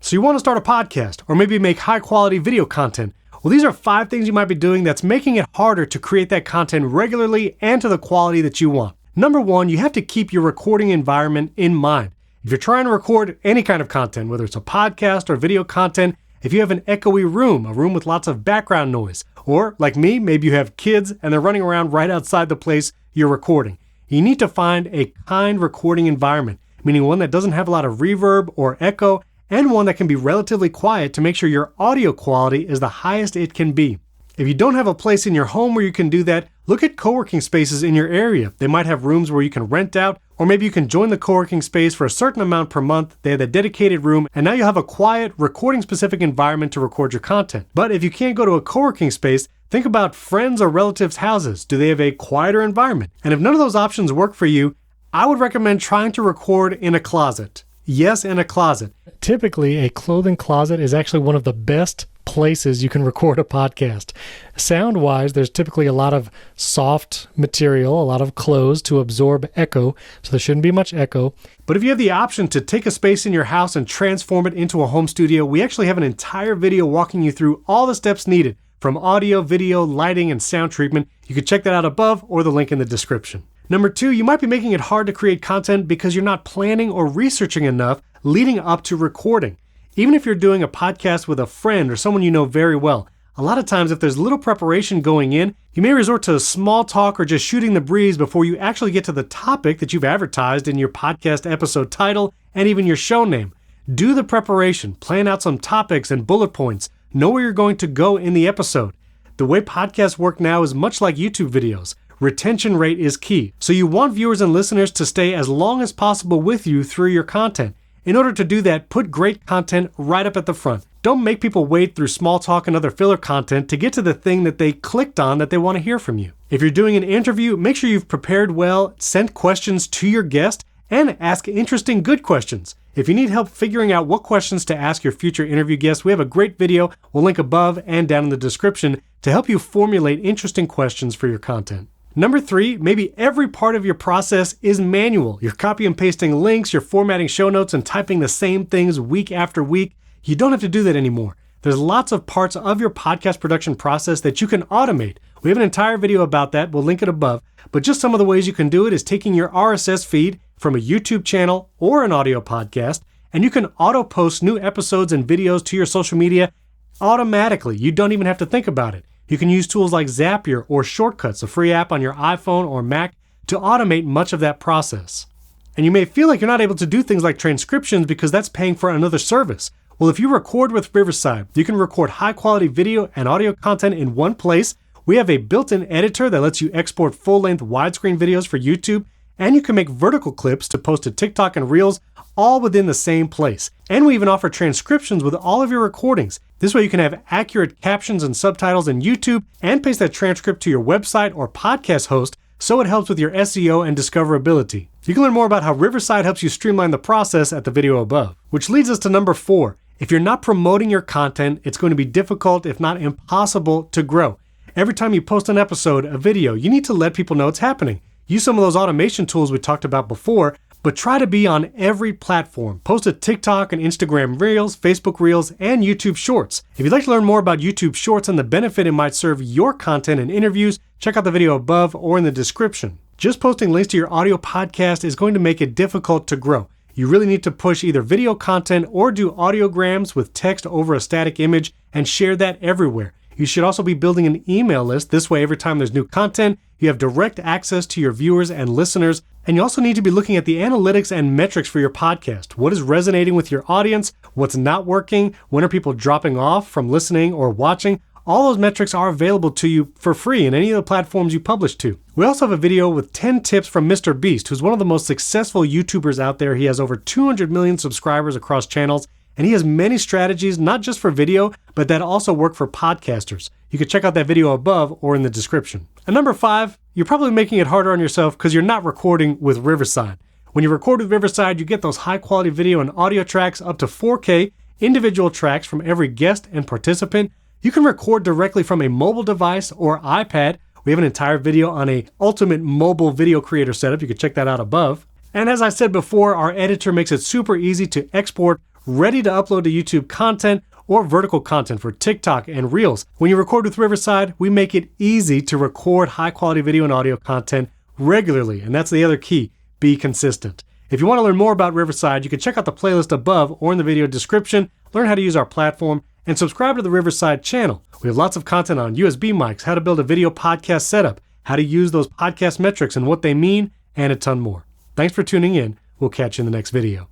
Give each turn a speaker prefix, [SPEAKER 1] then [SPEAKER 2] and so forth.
[SPEAKER 1] So you want to start a podcast or maybe make high quality video content. Well, these are 5 things you might be doing that's making it harder to create that content regularly and to the quality that you want. Number 1, you have to keep your recording environment in mind. If you're trying to record any kind of content, whether it's a podcast or video content, if you have an echoey room, a room with lots of background noise, or like me, maybe you have kids and they're running around right outside the place you're recording, you need to find a kind recording environment, meaning one that doesn't have a lot of reverb or echo, and one that can be relatively quiet to make sure your audio quality is the highest it can be. If you don't have a place in your home where you can do that, look at co-working spaces in your area. They might have rooms where you can rent out, or maybe you can join the co-working space for a certain amount per month. They have a dedicated room, and now you'll have a quiet, recording-specific environment to record your content. But if you can't go to a co-working space, think about friends or relatives' houses. Do they have a quieter environment? And if none of those options work for you, I would recommend trying to record in a closet. Yes, in a closet. Typically, a clothing closet is actually one of the best places you can record a podcast. Sound-wise, there's typically a lot of soft material, a lot of clothes to absorb echo, so there shouldn't be much echo. But if you have the option to take a space in your house and transform it into a home studio, we actually have an entire video walking you through all the steps needed, from audio, video, lighting, and sound treatment. You can check that out above or the link in the description. Number 2, you might be making it hard to create content because you're not planning or researching enough leading up to recording. Even if you're doing a podcast with a friend or someone you know very well, a lot of times if there's little preparation going in, you may resort to small talk or just shooting the breeze before you actually get to the topic that you've advertised in your podcast episode title and even your show name. Do the preparation, plan out some topics and bullet points, know where you're going to go in the episode. The way podcasts work now is much like YouTube videos. Retention rate is key. So you want viewers and listeners to stay as long as possible with you through your content. In order to do that, put great content right up at the front. Don't make people wade through small talk and other filler content to get to the thing that they clicked on that they want to hear from you. If you're doing an interview, make sure you've prepared well, sent questions to your guest, and ask interesting, good questions. If you need help figuring out what questions to ask your future interview guests, we have a great video we'll link above and down in the description to help you formulate interesting questions for your content. Number 3, maybe every part of your process is manual. You're copy and pasting links, you're formatting show notes and typing the same things week after week. You don't have to do that anymore. There's lots of parts of your podcast production process that you can automate. We have an entire video about that. We'll link it above. But just some of the ways you can do it is taking your RSS feed from a YouTube channel or an audio podcast, and you can auto-post new episodes and videos to your social media automatically. You don't even have to think about it. You can use tools like Zapier or Shortcuts, a free app on your iPhone or Mac, to automate much of that process. And you may feel like you're not able to do things like transcriptions because that's paying for another service. Well, if you record with Riverside, you can record high-quality video and audio content in one place. We have a built-in editor that lets you export full-length widescreen videos for YouTube, and you can make vertical clips to post to TikTok and Reels, all within the same place. And we even offer transcriptions with all of your recordings. This way you can have accurate captions and subtitles in YouTube and paste that transcript to your website or podcast host so it helps with your SEO and discoverability. You can learn more about how Riverside helps you streamline the process at the video above. Which leads us to number 4. If you're not promoting your content, it's going to be difficult, if not impossible, to grow. Every time you post an episode, a video, you need to let people know it's happening. Use some of those automation tools we talked about before, but try to be on every platform. Post to TikTok and Instagram Reels, Facebook Reels, and YouTube Shorts. If you'd like to learn more about YouTube Shorts and the benefit it might serve your content and interviews, check out the video above or in the description. Just posting links to your audio podcast is going to make it difficult to grow. You really need to push either video content or do audiograms with text over a static image and share that everywhere. You should also be building an email list. This way, every time there's new content, you have direct access to your viewers and listeners. And you also need to be looking at the analytics and metrics for your podcast. What is resonating with your audience? What's not working? When are people dropping off from listening or watching? All those metrics are available to you for free in any of the platforms you publish to. We also have a video with 10 tips from MrBeast, who's one of the most successful YouTubers out there. He has over 200 million subscribers across channels, and he has many strategies, not just for video, but that also work for podcasters. You can check out that video above or in the description. And number 5, you're probably making it harder on yourself because you're not recording with Riverside. When you record with Riverside, you get those high quality video and audio tracks up to 4K, individual tracks from every guest and participant. You can record directly from a mobile device or iPad. We have an entire video on a ultimate mobile video creator setup. You can check that out above. And as I said before, our editor makes it super easy to export ready to upload to YouTube content or vertical content for TikTok and Reels. When you record with Riverside, we make it easy to record high quality video and audio content regularly. And that's the other key, be consistent. If you want to learn more about Riverside, you can check out the playlist above or in the video description, learn how to use our platform, and subscribe to the Riverside channel. We have lots of content on USB mics, how to build a video podcast setup, how to use those podcast metrics and what they mean, and a ton more. Thanks for tuning in. We'll catch you in the next video.